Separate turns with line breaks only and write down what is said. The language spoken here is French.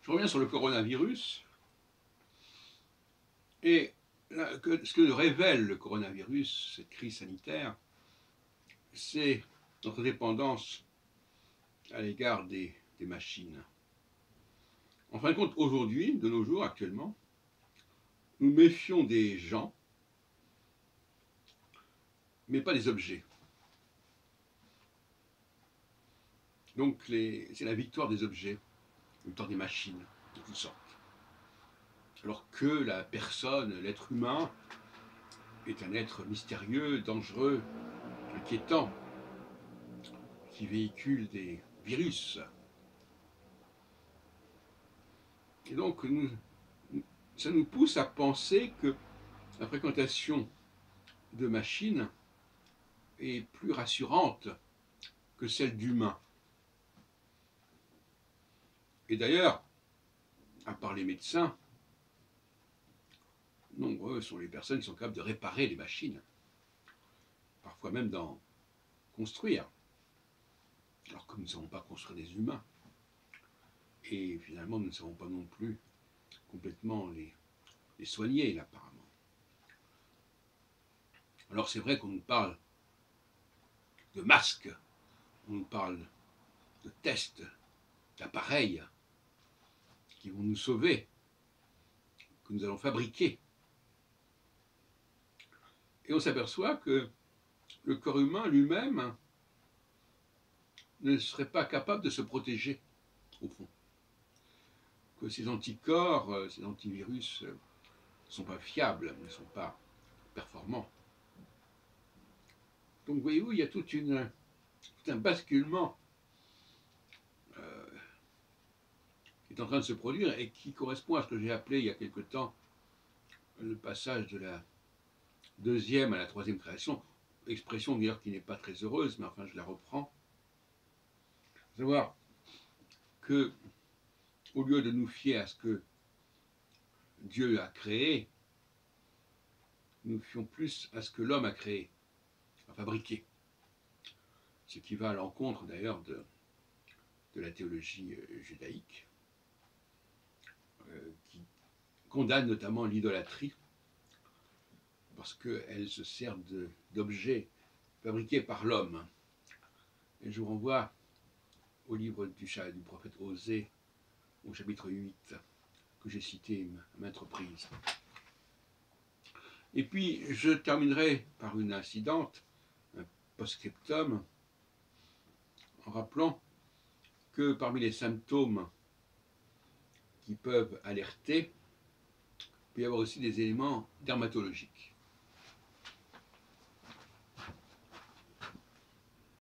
Je reviens sur le coronavirus et ce que révèle le coronavirus, cette crise sanitaire, c'est notre dépendance à l'égard des machines. En fin de compte, aujourd'hui, de nos jours, actuellement, nous méfions des gens, mais pas des objets. Donc c'est la victoire des objets, la victoire des machines, de toutes sortes. Alors que la personne, l'être humain, est un être mystérieux, dangereux, inquiétant, qui véhicule des virus. Et donc, ça nous pousse à penser que la fréquentation de machines est plus rassurante que celle d'humains. Et d'ailleurs, à part les médecins, nombreux sont les personnes qui sont capables de réparer les machines, parfois même d'en construire, alors que nous ne savons pas construire des humains. Et finalement, nous ne savons pas non plus complètement les soigner, apparemment. Alors c'est vrai qu'on nous parle de masques, on nous parle de tests, d'appareils qui vont nous sauver, que nous allons fabriquer. Et on s'aperçoit que le corps humain lui-même ne serait pas capable de se protéger, au fond. Que ces anticorps, ces antivirus ne sont pas fiables, ne sont pas performants. Donc voyez-vous, il y a tout un basculement qui est en train de se produire et qui correspond à ce que j'ai appelé il y a quelque temps le passage de la deuxième à la troisième création, expression d'ailleurs qui n'est pas très heureuse, mais enfin je la reprends. Savoir que, au lieu de nous fier à ce que Dieu a créé, nous fions plus à ce que l'homme a créé, a fabriqué. Ce qui va à l'encontre d'ailleurs de la théologie judaïque, qui condamne notamment l'idolâtrie, parce qu'elle se sert d'objets fabriqués par l'homme. Et je vous renvoie au livre du prophète Osée, au chapitre 8, que j'ai cité à maintes reprises. Et puis, je terminerai par une incidente, un post-scriptum, en rappelant que parmi les symptômes qui peuvent alerter, il peut y avoir aussi des éléments dermatologiques.